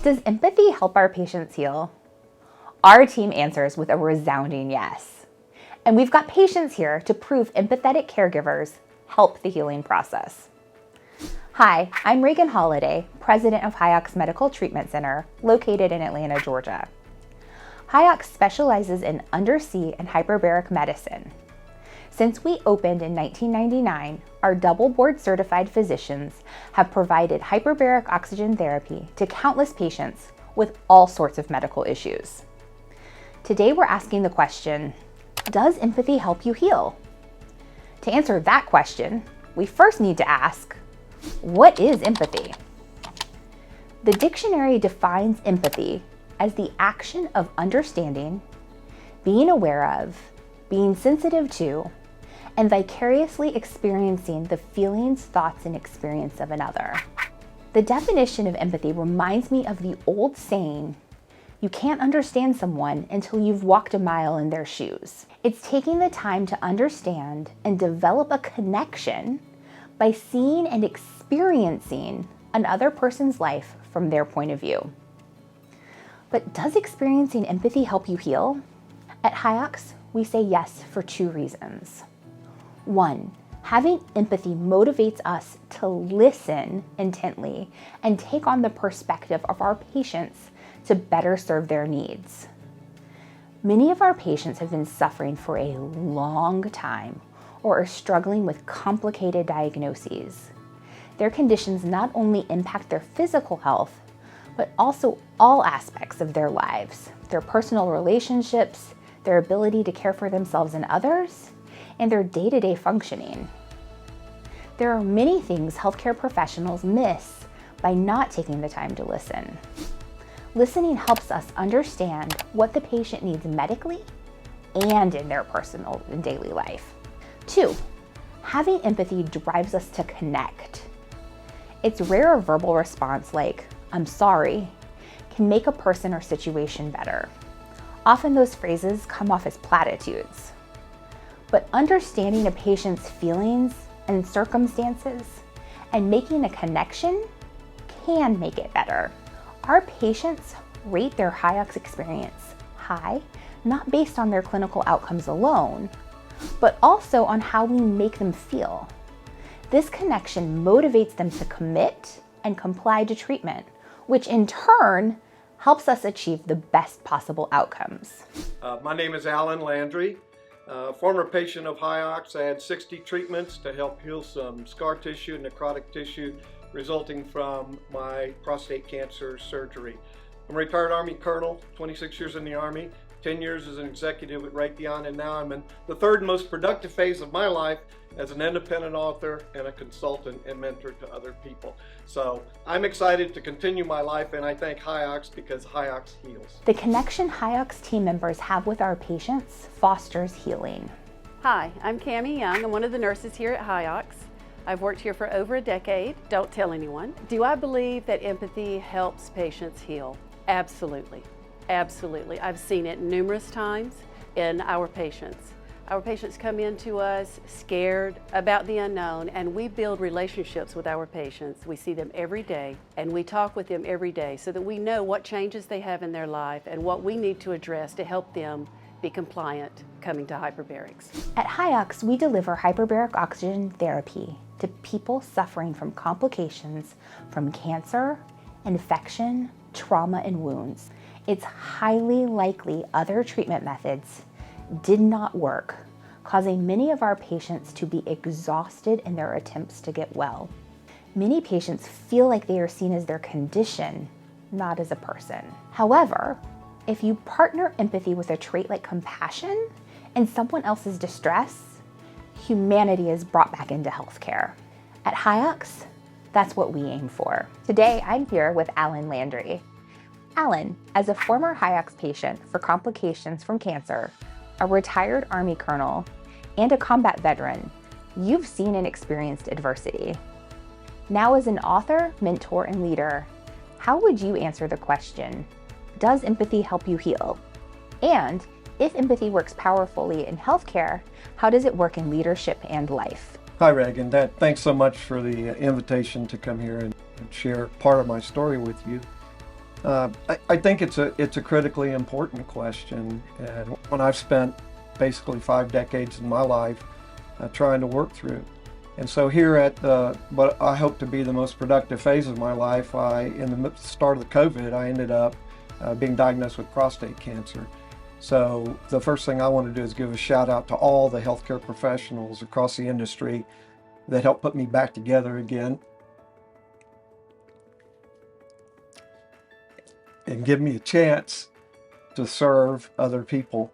Does empathy help our patients heal? Our team answers with a resounding yes. And we've got patients here to prove empathetic caregivers help the healing process. Hi, I'm Reagan Holliday, president of HyOx Medical Treatment Center, located in Atlanta, Georgia. HyOx specializes in undersea and hyperbaric medicine. Since we opened in 1999, our double board certified physicians have provided hyperbaric oxygen therapy to countless patients with all sorts of medical issues. Today we're asking the question, does empathy help you heal? To answer that question, we first need to ask, what is empathy? The dictionary defines empathy as the action of understanding, being aware of, being sensitive to, and vicariously experiencing the feelings, thoughts, and experience of another. The definition of empathy reminds me of the old saying, you can't understand someone until you've walked a mile in their shoes. It's taking the time to understand and develop a connection by seeing and experiencing another person's life from their point of view. But does experiencing empathy help you heal? At HyOx, we say yes for two reasons. One, having empathy motivates us to listen intently and take on the perspective of our patients to better serve their needs. Many of our patients have been suffering for a long time or are struggling with complicated diagnoses. Their conditions not only impact their physical health, but also all aspects of their lives, their personal relationships, their ability to care for themselves and others, and their day-to-day functioning. There are many things healthcare professionals miss by not taking the time to listen. Listening helps us understand what the patient needs medically and in their personal and daily life. Two, having empathy drives us to connect. Its rare verbal response like, I'm sorry, can make a person or situation better. Often those phrases come off as platitudes. But understanding a patient's feelings and circumstances and making a connection can make it better. Our patients rate their HyOx experience high, not based on their clinical outcomes alone, but also on how we make them feel. This connection motivates them to commit and comply to treatment, which in turn helps us achieve the best possible outcomes. My name is Alan Landry. Former patient of HyOx. I had 60 treatments to help heal some scar tissue and necrotic tissue resulting from my prostate cancer surgery. I'm a retired Army colonel, 26 years in the Army, 10 years as an executive at Raytheon, and now I'm in the third most productive phase of my life as an independent author and a consultant and mentor to other people. So I'm excited to continue my life, and I thank HyOx because HyOx heals. The connection HyOx team members have with our patients fosters healing. Hi, I'm Cammie Young. I'm one of the nurses here at HyOx. I've worked here for over a decade. Don't tell anyone. Do I believe that empathy helps patients heal? Absolutely. Absolutely. I've seen it numerous times in our patients. Our patients come in to us scared about the unknown, and we build relationships with our patients. We see them every day, and we talk with them every day so that we know what changes they have in their life and what we need to address to help them be compliant coming to hyperbarics. At HyOx, we deliver hyperbaric oxygen therapy to people suffering from complications from cancer, infection, trauma, and wounds. It's highly likely other treatment methods did not work, causing many of our patients to be exhausted in their attempts to get well. Many patients feel like they are seen as their condition, not as a person. However, if you partner empathy with a trait like compassion in someone else's distress, humanity is brought back into healthcare. At HyOx, that's what we aim for. Today, I'm here with Alan Landry. Alan, as a former HyOx patient for complications from cancer, a retired Army colonel, and a combat veteran, you've seen and experienced adversity. Now as an author, mentor, and leader, how would you answer the question, does empathy help you heal? And if empathy works powerfully in healthcare, how does it work in leadership and life? Hi, Reagan. Thanks so much for the invitation to come here and share part of my story with you. I think it's a critically important question, and when I've spent basically 5 decades of my life trying to work through. And so here at what I hope to be the most productive phase of my life, in the start of the COVID, I ended up being diagnosed with prostate cancer. So the first thing I want to do is give a shout out to all the healthcare professionals across the industry that helped put me back together again and give me a chance to serve other people.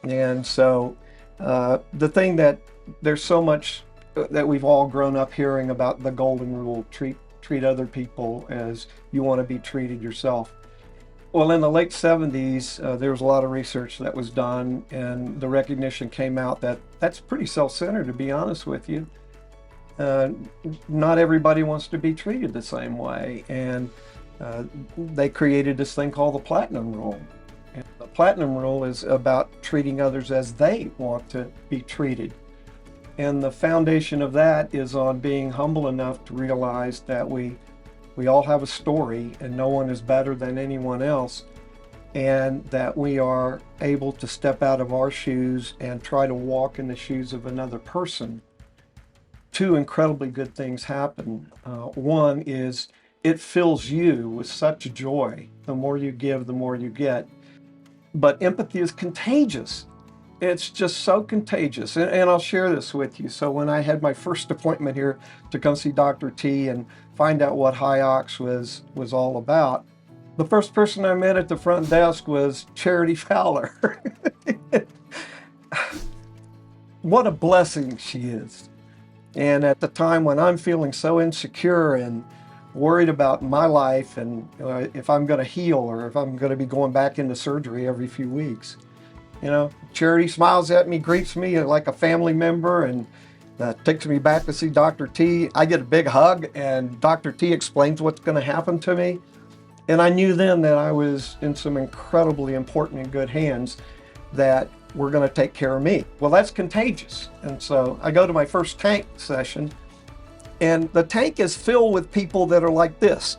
And so the thing that there's so much that we've all grown up hearing about the golden rule, treat other people as you want to be treated yourself. Well, in the late 70s, there was a lot of research that was done, and the recognition came out that that's pretty self-centered, to be honest with you. Not everybody wants to be treated the same way, and they created this thing called the platinum rule. And the platinum rule is about treating others as they want to be treated. And the foundation of that is on being humble enough to realize that we all have a story and no one is better than anyone else, and that we are able to step out of our shoes and try to walk in the shoes of another person. 2 incredibly good things happen. One is it fills you with such joy. The more you give, the more you get. But empathy is contagious. It's just so contagious. And I'll share this with you. So when I had my first appointment here to come see Dr. T and find out what HyOx was all about, the first person I met at the front desk was Charity Fowler. What a blessing she is. And at the time when I'm feeling so insecure and worried about my life and if I'm going to heal or if I'm going to be going back into surgery every few weeks, Charity smiles at me, greets me like a family member, and takes me back to see Dr. T. I get a big hug, and Dr. T explains what's going to happen to me. And I knew then that I was in some incredibly important and good hands that were going to take care of me. Well, that's contagious. And so I go to my first tank session, and the tank is filled with people that are like this,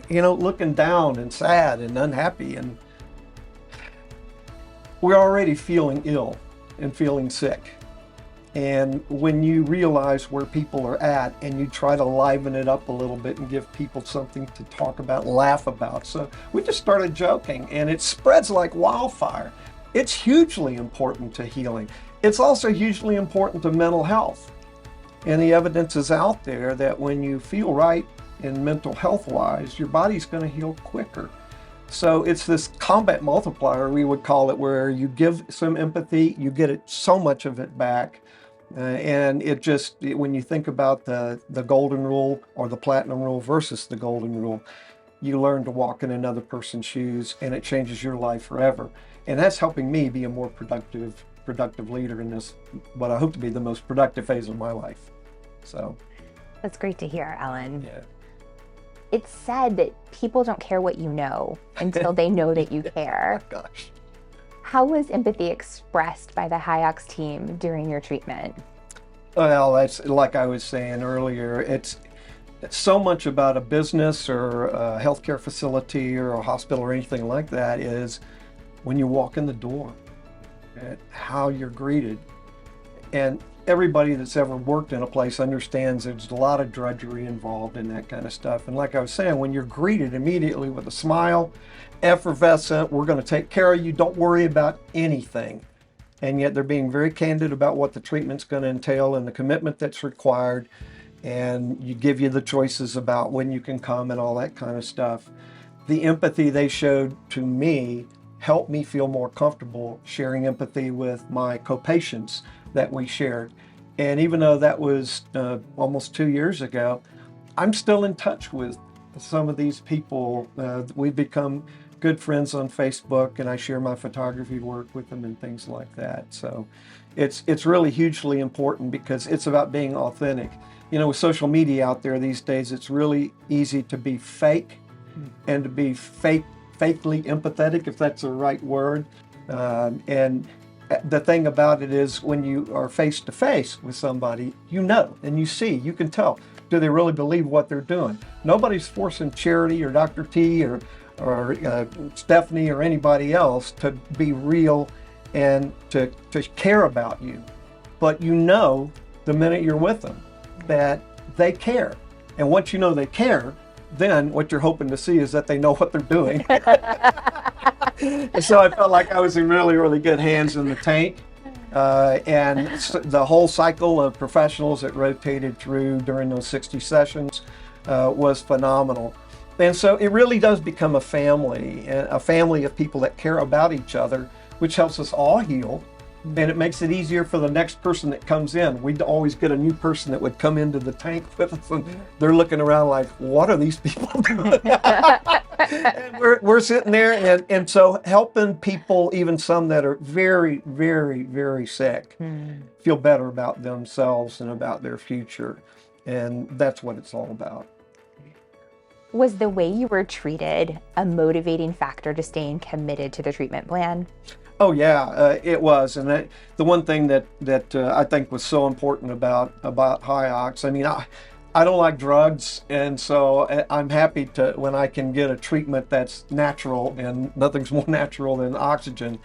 looking down and sad and unhappy. And we're already feeling ill and feeling sick. And when you realize where people are at and you try to liven it up a little bit and give people something to talk about, laugh about. So we just started joking, and it spreads like wildfire. It's hugely important to healing. It's also hugely important to mental health. And the evidence is out there that when you feel right in mental health wise, your body's going to heal quicker. So it's this combat multiplier, we would call it, where you give some empathy, you get so much of it back. And it just, when you think about the golden rule or the platinum rule versus the golden rule, you learn to walk in another person's shoes, and it changes your life forever. And that's helping me be a more productive leader in this, what I hope to be the most productive phase of my life. So That's great to hear, Alan. yeah. It's said that people don't care what you know until they know that you care. Gosh. How was empathy expressed by the HyOx team during your treatment? Well, that's like I was saying earlier, it's so much about a business or a healthcare facility or a hospital or anything like that is when you walk in the door, how you're greeted. And everybody that's ever worked in a place understands there's a lot of drudgery involved in that kind of stuff. And like I was saying, when you're greeted immediately with a smile, effervescent, we're going to take care of you, don't worry about anything. And yet they're being very candid about what the treatment's going to entail and the commitment that's required. And you give you the choices about when you can come and all that kind of stuff. The empathy they showed to me helped me feel more comfortable sharing empathy with my co-patients that we shared. And even though that was almost 2 years ago, I'm still in touch with some of these people. We've become good friends on Facebook, and I share my photography work with them and things like that. So it's really hugely important because it's about being authentic. With social media out there these days, it's really easy to be fake and to be fakely empathetic, if that's the right word. And the thing about it is when you are face to face with somebody, and you see, you can tell do they really believe what they're doing? Nobody's forcing Charity or Dr. T or Stephanie or anybody else to be real and to care about you. But you know the minute you're with them that they care. And once you know they care, then what you're hoping to see is that they know what they're doing. So I felt like I was in really, really good hands in the tank. And the whole cycle of professionals that rotated through during those 60 sessions was phenomenal. And so it really does become a family of people that care about each other, which helps us all heal. And it makes it easier for the next person that comes in. We'd always get a new person that would come into the tank with us, and they're looking around like, what are these people doing? And we're sitting there, and so helping people, even some that are very, very, very sick, feel better about themselves and about their future. And that's what it's all about. Was the way you were treated a motivating factor to staying committed to the treatment plan? Oh yeah, it was, and the one thing that I think was so important about HyOx. I mean, I don't like drugs, and so I'm happy to when I can get a treatment that's natural, and nothing's more natural than oxygen.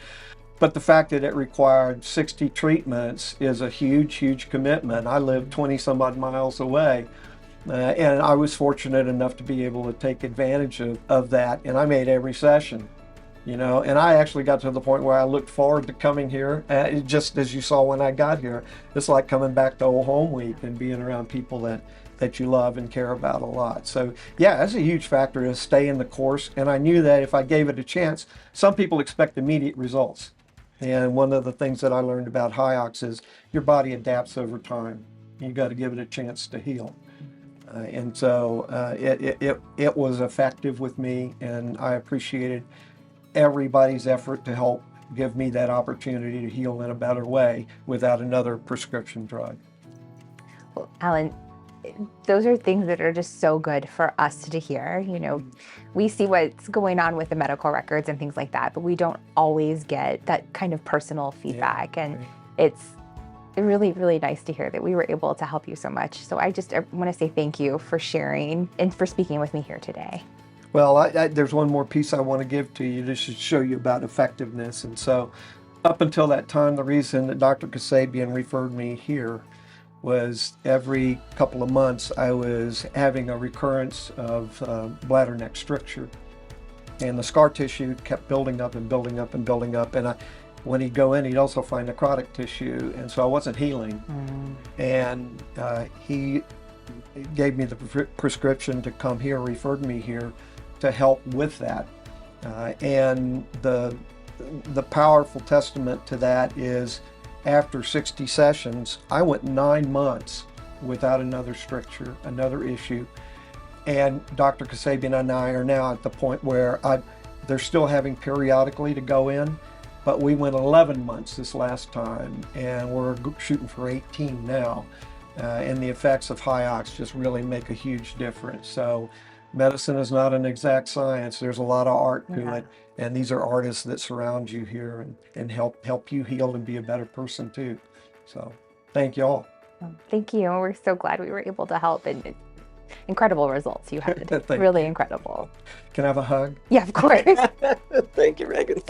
But the fact that it required 60 treatments is a huge, huge commitment. I live 20 some odd miles away, and I was fortunate enough to be able to take advantage of that, and I made every session. You know, and I actually got to the point where I looked forward to coming here. Just as you saw when I got here, it's like coming back to old home week and being around people that you love and care about a lot. So yeah, that's a huge factor to stay in the course. And I knew that if I gave it a chance, some people expect immediate results. And one of the things that I learned about HyOx is your body adapts over time. You got to give it a chance to heal. And so it was effective with me, and I appreciated everybody's effort to help give me that opportunity to heal in a better way without another prescription drug. Well, Alan, those are things that are just so good for us to hear. You know, we see what's going on with the medical records and things like that, but we don't always get that kind of personal feedback. And it's really, really nice to hear that we were able to help you so much. So I want to say thank you for sharing and for speaking with me here today. Well, there's one more piece I want to give to you just to show you about effectiveness. And so up until that time, the reason that Dr. Kasabian referred me here was every couple of months I was having a recurrence of bladder neck stricture. And the scar tissue kept building up and building up and building up. And when he'd go in, he'd also find necrotic tissue. And so I wasn't healing. And he gave me the prescription to come here, referred me here to help with that. And the powerful testament to that is after 60 sessions, I went 9 months without another stricture, another issue. And Dr. Kasabian and I are now at the point where they're still having periodically to go in, but we went 11 months this last time, and we're shooting for 18 now. And the effects of HyOx just really make a huge difference. So medicine is not an exact science. There's a lot of art to it. And these are artists that surround you here and help you heal and be a better person too. So thank you all. Thank you. We're so glad we were able to help, and incredible results you had. Really incredible. Can I have a hug? Yeah, of course. Thank you, Megan.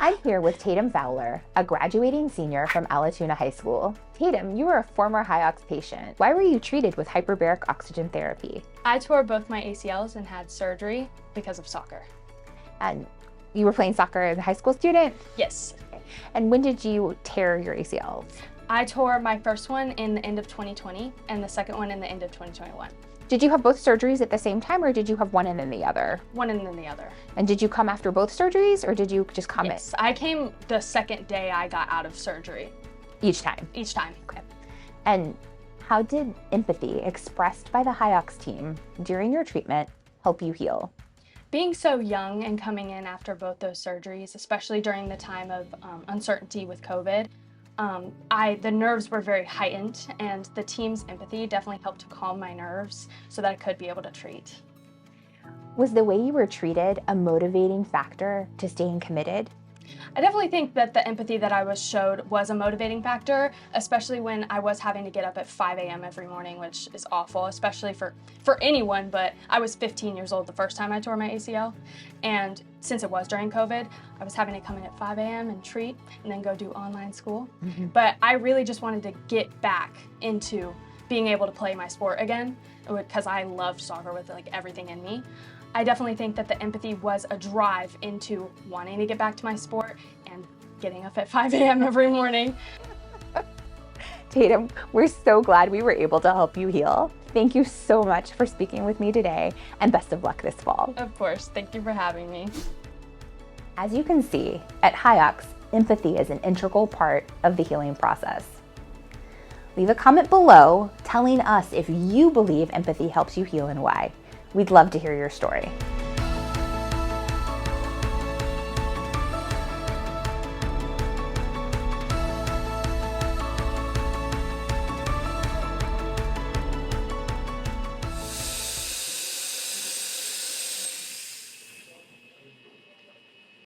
I'm here with Tatum Fowler, a graduating senior from Alatoona High School. Tatum, you were a former HyOx patient. Why were you treated with hyperbaric oxygen therapy? I tore both my ACLs and had surgery because of soccer. And you were playing soccer as a high school student? Yes. And when did you tear your ACLs? I tore my first one in the end of 2020 and the second one in the end of 2021. Did you have both surgeries at the same time, or did you have one and then the other? One and then the other. And did you come after both surgeries, or did you just come Yes, I came the second day I got out of surgery. Each time? Each time. Okay. And how did empathy expressed by the HyOx team during your treatment help you heal? Being so young and coming in after both those surgeries, especially during the time of uncertainty with COVID, the nerves were very heightened, and the team's empathy definitely helped to calm my nerves so that I could be able to treat. Was the way you were treated a motivating factor to staying committed? I definitely think that the empathy that I was showed was a motivating factor, especially when I was having to get up at 5 a.m. every morning, which is awful, especially for anyone, but I was 15 years old the first time I tore my ACL, and since it was during COVID, I was having to come in at 5 a.m. and treat, and then go do online school. But I really just wanted to get back into being able to play my sport again, because I loved soccer with like everything in me. I definitely think that the empathy was a drive into wanting to get back to my sport and getting up at 5 a.m. every morning. Tatum, we're so glad we were able to help you heal. Thank you so much for speaking with me today, and best of luck this fall. Of course, thank you for having me. As you can see, at HyOx, empathy is an integral part of the healing process. Leave a comment below telling us if you believe empathy helps you heal and why. We'd love to hear your story.